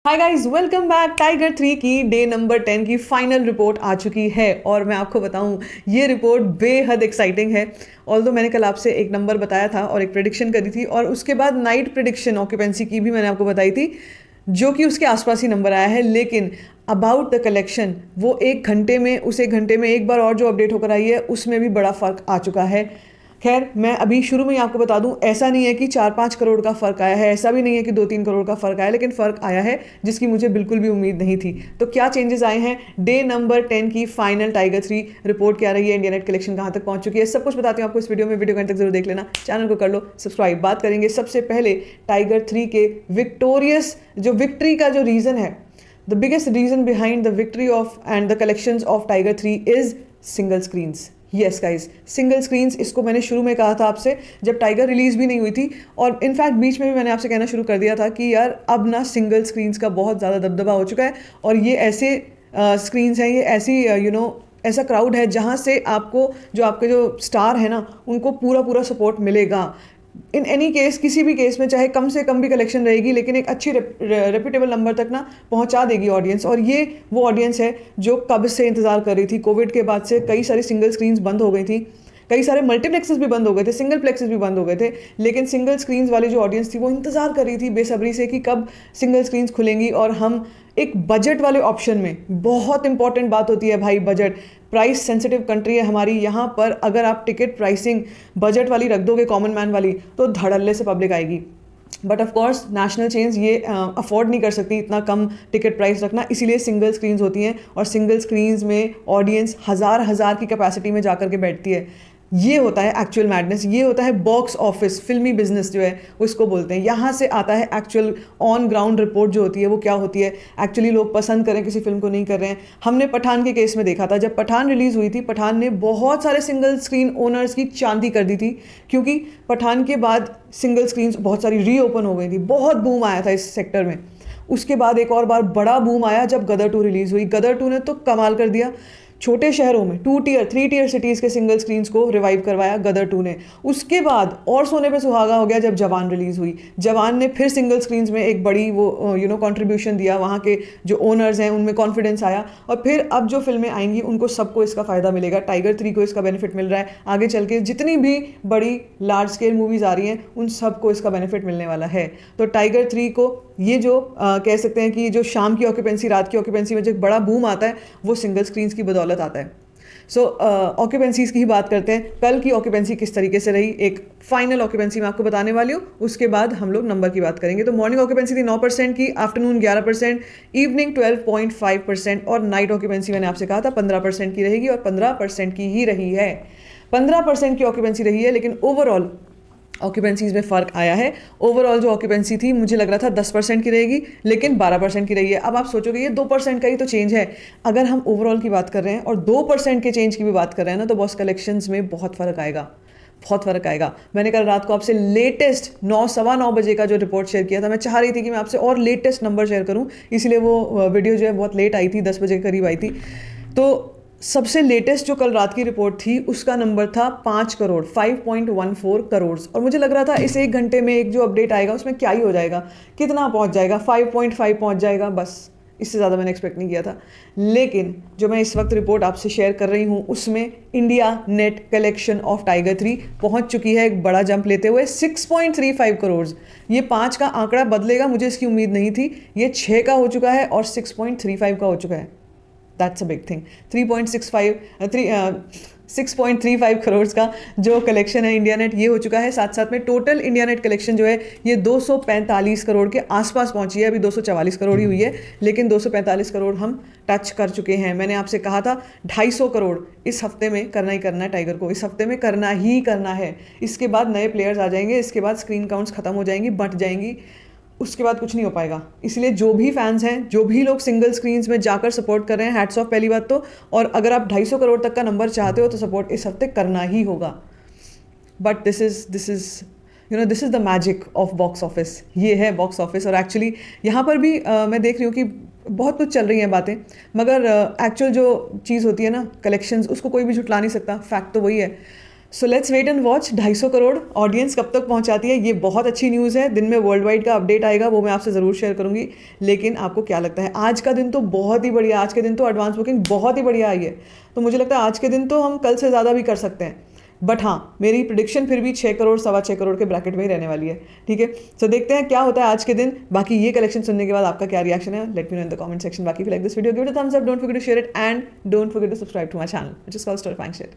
Hi guys, welcome back. Tiger 3 की day number 10 की final report आ चुकी है और मैं आपको बताऊं ये रिपोर्ट बेहद एक्साइटिंग है। ऑल्दो मैंने कल आपसे एक नंबर बताया था और एक प्रेडिक्शन करी थी और उसके बाद नाइट प्रेडिक्शन ऑक्यूपेंसी की भी मैंने आपको बताई थी जो कि उसके आसपास ही नंबर आया है। लेकिन अबाउट द कलेक्शन वो एक घंटे में उस एक घंटे में एक बार और जो अपडेट होकर आई है उसमें भी बड़ा फ़र्क आ चुका है। खैर, मैं अभी शुरू में ही आपको बता दूं, ऐसा नहीं है कि 4-5 करोड़ का फ़र्क आया है, ऐसा भी नहीं है कि 2-3 करोड़ का फ़र्क आया, लेकिन फ़र्क आया है जिसकी मुझे बिल्कुल भी उम्मीद नहीं थी। तो क्या चेंजेस आए हैं, डे नंबर 10 की फाइनल टाइगर 3 रिपोर्ट क्या रही है, इंडिया नेट कलेक्शन कहाँ तक पहुंच चुकी है, सब कुछ बताती हूँ आपको इस वीडियो में। वीडियो को अंत तक जरूर देख लेना, चैनल को कर लो सब्सक्राइब। बात करेंगे सबसे पहले टाइगर 3 के विक्टोरियस जो विक्ट्री का जो रीज़न है, the biggest reason behind the victory of and the collections of tiger 3 is single screens. Yes guys, single screens. इसको मैंने शुरू में कहा था आपसे जब टाइगर रिलीज भी नहीं हुई थी, और इनफैक्ट बीच में भी मैंने आपसे कहना शुरू कर दिया था कि यार अब ना सिंगल स्क्रीन्स का बहुत ज़्यादा दबदबा हो चुका है और ये ऐसे स्क्रीन्स हैं, ये ऐसी ऐसा क्राउड है जहाँ से आपको जो आपके जो स्टार है ना उनको पूरा पूरा सपोर्ट मिलेगा। इन एनी केस, किसी भी केस में चाहे कम से कम भी कलेक्शन रहेगी लेकिन एक अच्छी रेप्यूटेबल नंबर तक ना पहुंचा देगी ऑडियंस। और ये वो ऑडियंस है जो कब से इंतज़ार कर रही थी। कोविड के बाद से कई सारी सिंगल स्क्रीन्स बंद हो गई थी, कई सारे मल्टीप्लेक्सेस भी बंद हो गए थे, सिंगल प्लेक्सेस भी बंद हो गए थे, लेकिन सिंगल स्क्रीन्स वाली जो ऑडियंस थी वो इंतज़ार कर रही थी बेसब्री से कि कब सिंगल स्क्रीन्स खुलेंगी और हम एक बजट वाले ऑप्शन में। बहुत इंपॉर्टेंट बात होती है भाई, बजट। प्राइस सेंसिटिव कंट्री है हमारी, यहाँ पर अगर आप टिकट प्राइसिंग बजट वाली रख दोगे, कॉमन मैन वाली, तो धड़ल्ले से पब्लिक आएगी। But of course national chains ये अफोर्ड नहीं कर सकती इतना कम टिकट प्राइस रखना, इसीलिए सिंगल स्क्रीन्स होती हैं और सिंगल स्क्रीन्स में ऑडियंस हज़ार हज़ार की कैपेसिटी में जाकर के बैठती है। ये होता है एक्चुअल मैडनेस, ये होता है बॉक्स ऑफिस, फिल्मी बिजनेस जो है वो इसको बोलते हैं। यहाँ से आता है एक्चुअल ऑन ग्राउंड रिपोर्ट जो होती है वो क्या होती है, एक्चुअली लोग पसंद करें किसी फिल्म को नहीं कर रहे हैं। हमने पठान के केस में देखा था, जब पठान रिलीज़ हुई थी, पठान ने बहुत सारे सिंगल स्क्रीन ओनर्स की चांदी कर दी थी, क्योंकि पठान के बाद सिंगल स्क्रीन बहुत सारी रीओपन हो गई थी, बहुत बूम आया था इस सेक्टर में। उसके बाद एक और बार बड़ा बूम आया जब गदर 2 रिलीज़ हुई। गदर 2 ने तो कमाल कर दिया, छोटे शहरों में 2 टियर 3 टियर सिटीज़ के सिंगल स्क्रीन्स को रिवाइव करवाया गदर 2 ने। उसके बाद और सोने पे सुहागा हो गया जब जवान रिलीज़ हुई। जवान ने फिर सिंगल स्क्रीन्स में एक बड़ी वो कंट्रीब्यूशन दिया, वहाँ के जो ओनर्स हैं उनमें कॉन्फिडेंस आया और फिर अब जो फिल्में आएंगी उनको सबको इसका फ़ायदा मिलेगा। टाइगर 3 को इसका बेनिफिट मिल रहा है, आगे चल के जितनी भी बड़ी लार्ज स्केल मूवीज़ आ रही हैं उन सबको इसका बेनिफिट मिलने वाला है। तो टाइगर 3 को ये जो कह सकते हैं कि जो शाम की ऑक्यूपेंसी, रात की ऑक्यूपेंसी में जो एक बड़ा बूम आता है वो सिंगल स्क्रीन्स की बदौलत आता है। सो ऑक्यूपेंसीज़ की ही बात करते हैं। कल की ऑक्यूपेंसी किस तरीके से रही, एक फाइनल ऑक्यूपेंसी मैं आपको बताने वाली हूँ, उसके बाद हम लोग नंबर की बात करेंगे। तो मॉर्निंग ऑक्यूपेंसी थी 9% की, आफ्टरनून 11%, इवनिंग 12.5% और नाइट ऑक्यूपेंसी मैंने आपसे कहा था 15% की रहेगी और 15% की ही रही है। 15% की ऑक्यूपेंसी रही है, लेकिन ओवरऑल ऑक्यूपेंसीज में फ़र्क आया है। ओवरऑल जो ऑक्यूपेंसी थी मुझे लग रहा था 10% की रहेगी, लेकिन 12% की रही है। अब आप सोचोगे ये 2% का ही तो चेंज है। अगर हम ओवरऑल की बात कर रहे हैं और 2% के चेंज की भी बात कर रहे हैं ना, तो बॉस कलेक्शंस में बहुत फ़र्क आएगा, बहुत फ़र्क आएगा। मैंने कल रात को आपसे लेटेस्ट 9 सवा 9 बजे का जो रिपोर्ट शेयर किया था, मैं चाह रही थी कि मैं आपसे और लेटेस्ट नंबर शेयर करूं, इसलिए वो वीडियो जो है बहुत लेट आई थी, 10 बजे के करीब आई थी। तो सबसे लेटेस्ट जो कल रात की रिपोर्ट थी उसका नंबर था 5 करोड़, 5.14 करोड़। और मुझे लग रहा था इस एक घंटे में एक जो अपडेट आएगा उसमें क्या ही हो जाएगा, कितना पहुंच जाएगा, 5.5 पहुंच जाएगा, बस इससे ज़्यादा मैंने एक्सपेक्ट नहीं किया था। लेकिन जो मैं इस वक्त रिपोर्ट आपसे शेयर कर रही हूँ उसमें India net collection of tiger 3 पहुंच चुकी है एक बड़ा जंप लेते हुए 6.35 करोड़। ये 5 का आंकड़ा बदलेगा मुझे इसकी उम्मीद नहीं थी, ये 6 का हो चुका है और 6.35 का हो चुका है। That's a big thing. 6.35 crore का जो कलेक्शन है इंडिया नेट, ये हो चुका है। साथ साथ में टोटल इंडिया नेट कलेक्शन जो है ये 245 करोड़ के आसपास पहुंची है। अभी 244 करोड़ ही हुई है, लेकिन 245 करोड़ हम टच कर चुके हैं। मैंने आपसे कहा था 250 करोड़ इस हफ्ते में करना ही करना है, टाइगर को इस हफ्ते में करना ही करना है। इसके बाद नए प्लेयर्स आ जाएंगे, इसके बाद स्क्रीन काउंट्स खत्म हो जाएंगी, बंट जाएंगी, उसके बाद कुछ नहीं हो पाएगा। इसलिए जो भी फैंस हैं, जो भी लोग सिंगल स्क्रीन्स में जाकर सपोर्ट कर रहे हैं, हैट्स ऑफ पहली बात तो। और अगर आप 250 करोड़ तक का नंबर चाहते हो तो सपोर्ट इस हफ्ते करना ही होगा। But this is the magic of box office. ये है बॉक्स ऑफिस। और एक्चुअली यहाँ पर भी मैं देख रही हूँ कि बहुत कुछ चल रही हैं बातें, मगर एक्चुअल जो चीज़ होती है ना, कलेक्शंस, उसको कोई भी झुटला नहीं सकता, फैक्ट तो वही है। So let's wait and watch 250 crore audience कब तक पहुंचाती है। ये बहुत अच्छी न्यूज़ है। दिन में वर्ल्ड वाइड का अपडेट आएगा, वो मैं आपसे ज़रूर शेयर करूंगी। लेकिन आपको क्या लगता है? आज का दिन तो बहुत ही बढ़िया, आज के दिन तो एडवांस बुकिंग बहुत ही बढ़िया आई है। तो मुझे लगता है आज के दिन तो हम कल से ज़्यादा भी कर सकते हैं। बट हाँ, मेरी प्रिडिक्शन फिर भी 6 करोड़ 6.25 करोड़ के ब्रैकेट में ही रहने वाली है। ठीक है, सो देखते हैं क्या होता है आज के दिन। बाकी ये कलेक्शन सुनने के बाद आपका क्या रिएक्शन है, let me know in the comment section. बाकी like this video, give it a thumbs up, don't forget to share it and don't forget to subscribe to my channel which is called storifying shit.